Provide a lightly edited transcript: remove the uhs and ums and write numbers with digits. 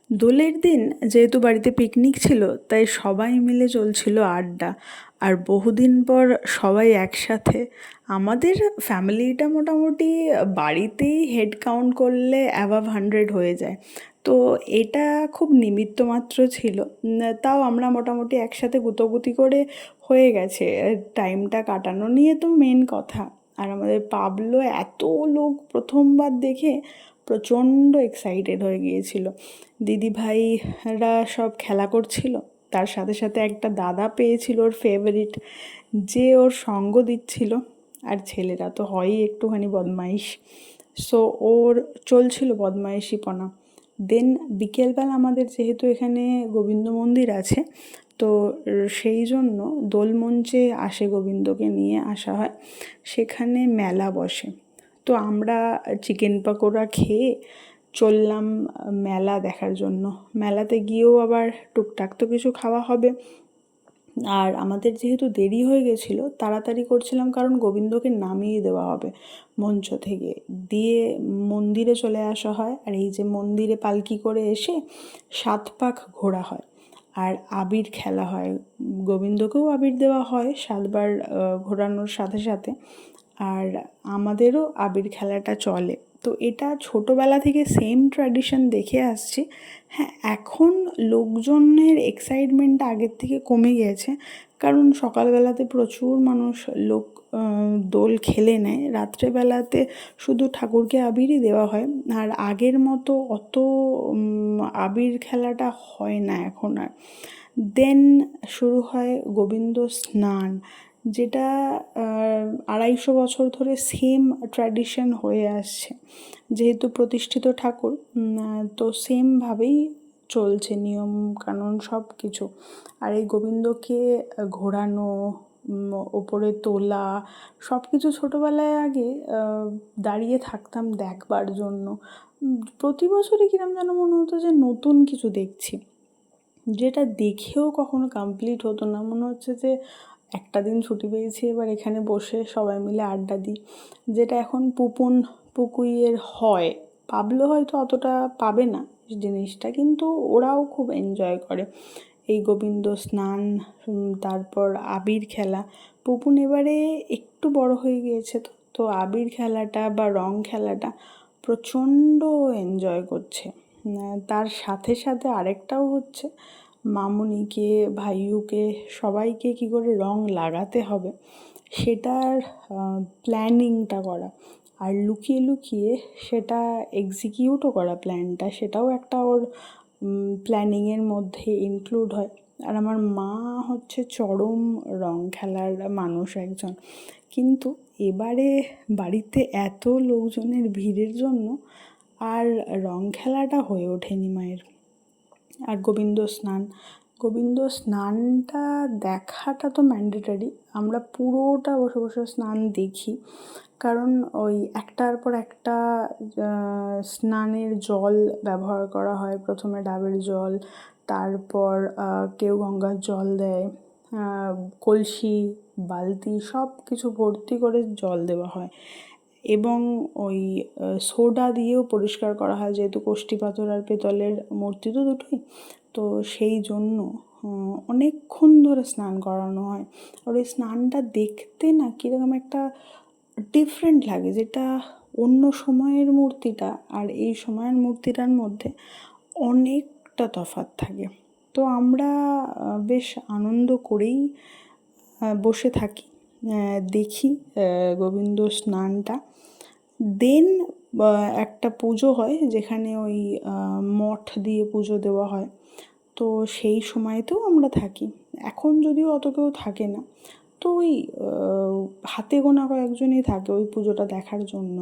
দোলের দিন যেহেতু বাড়িতে পিকনিক ছিল, তাই সবাই মিলে চলছিল আড্ডা। আর বহুদিন পর সবাই একসাথে। আমাদের ফ্যামিলিটা মোটামুটি বাড়িতেই হেড কাউন্ট করলে অ্যাবাভ 100 হয়ে যায়। তো এটা খুব নিমিত্ত মাত্র ছিল। তাও আমরা মোটামুটি একসাথে গুতোগুতি করে হয়ে গেছে। টাইমটা কাটানো নিয়ে তো মেন কথা। আর আমাদের পাবলো এত লোক প্রথমবার দেখে প্রচণ্ড এক্সাইটেড হয়ে গিয়েছিল। দিদিভাইরা সব খেলা করছিল, তার সাথে সাথে একটা দাদা পেয়েছিল ওর ফেভারিট, যে ওর সঙ্গ দিচ্ছিল। আর ছেলেরা তো হয়ই একটুখানি বদমাইশ, সো ওর চলছিল বদমাইশিপনা। দেন বিকেলবেলা আমাদের যেহেতু এখানে গোবিন্দ মন্দির আছে, তো সেই জন্য দোলমঞ্চে আসে, গোবিন্দকে নিয়ে আসা হয়, সেখানে মেলা বসে। তো আমরা চিকেন পকোড়া খেয়ে চললাম মেলা দেখার জন্য। মেলাতে গিয়েও আবার টুকটাক তো কিছু খাওয়া হবে। আর আমাদের যেহেতু দেরি হয়ে গেছিলো, তাড়াতাড়ি করছিলাম কারণ গোবিন্দকে নামিয়ে দেওয়া হবে মঞ্চ থেকে, দিয়ে মন্দিরে চলে আসা হয়। আর এই যে মন্দিরে পালকি করে এসে 7 পাক ঘোরা হয় আর আবির খেলা হয়। গোবিন্দকেও আবির দেওয়া হয় 7 বার ঘোরানোর সাথে সাথে। আর আমাদেরও আবির খেলাটা চলে। তো এটা ছোটোবেলা থেকে সেম ট্র্যাডিশন দেখে আসছি। হ্যাঁ, এখন লোকজনের এক্সাইটমেন্টটা আগের থেকে কমে গেছে, কারণ সকালবেলাতে প্রচুর মানুষ লোক দোল খেলে নেয়, রাত্রেবেলাতে শুধু ঠাকুরকে আবিরই দেওয়া হয়। আর আগের মতো অত আবির খেলাটা হয় না এখন আর। দেন শুরু হয় গোবিন্দ স্নান, যেটা 250 বছর ধরে সেম ট্র্যাডিশন হয়ে আসছে। যেহেতু প্রতিষ্ঠিত ঠাকুর, তো সেমভাবেই চলছে নিয়ম কানুন সব কিছু। আর এই গোবিন্দকে ঘোরানো, ওপরে তোলা, সব কিছু ছোটোবেলায় আগে দাঁড়িয়ে থাকতাম দেখবার জন্য। প্রতি বছরই কিরম যেন মনে হতো যে নতুন কিছু দেখছি, যেটা দেখেও কখনো কমপ্লিট হতো না। মনে হচ্ছে যে একটা দিন ছুটি পেয়েছি, এবার এখানে বসে সবাই মিলে আড্ডা দিই। যেটা এখন পুপুন পুকুইয়ের হয়, পাবলো হয়তো অতটা পাবে না জিনিসটা, কিন্তু ওরাও খুব এনজয় করে এই গোবিন্দ স্নান। তারপর আবির খেলা। পুপুন এবারে একটু বড় হয়ে গিয়েছে, তো তো আবির খেলাটা বা রং খেলাটা প্রচণ্ড এনজয় করছে। তার সাথে সাথে আরেকটাও হচ্ছে, মামুনিকে, ভাইউকে, সবাইকে কী করে রং লাগাতে হবে সেটার প্ল্যানিংটা করা, আর লুকিয়ে লুকিয়ে সেটা এক্সিকিউটও করা। প্ল্যানটা সেটাও একটা ওর প্ল্যানিংয়ের মধ্যে ইনক্লুড হয়। আর আমার মা হচ্ছে চরম রং খেলার মানুষ একজন, কিন্তু এবারে বাড়িতে এত লোকজনের ভিড়ের জন্য আর রং খেলাটা হয়ে ওঠেনি মায়ের। আর গোবিন্দ স্নানটা দেখাটা তো ম্যান্ডেটরি। আমরা পুরোটা বসে বসে স্নান দেখি, কারণ ওই একটার পর একটা স্নানের জল ব্যবহার করা হয়। প্রথমে ডাবের জল, তারপর কেউ গঙ্গার জল দেয়, কলসি, বালতি সব কিছু ভর্তি করে জল দেওয়া হয়। এবং ওই সোডা দিয়েও পরিষ্কার করা হয়, যেহেতু কষ্টি পাথর আর পেতলের মূর্তি তো দুটোই, তো সেই জন্য অনেকক্ষণ ধরে স্নান করানো হয়। আর ওই স্নানটা দেখতে না কীরকম একটা ডিফারেন্ট লাগে, যেটা অন্য সময়ের মূর্তিটা আর এই সময়ের মূর্তিটার মধ্যে অনেকটা তফাৎ থাকে। তো আমরা বেশ আনন্দ করেই বসে থাকি, দেখি গোবিন্দ স্নানটা। দেন একটা পুজো হয়, যেখানে ওই মঠ দিয়ে পুজো দেওয়া হয়, তো সেই সময়তেও আমরা থাকি। এখন যদিও অত কেউ থাকে না, তো ওই হাতে গোনা কয়েকজনই থাকে ওই পুজোটা দেখার জন্য।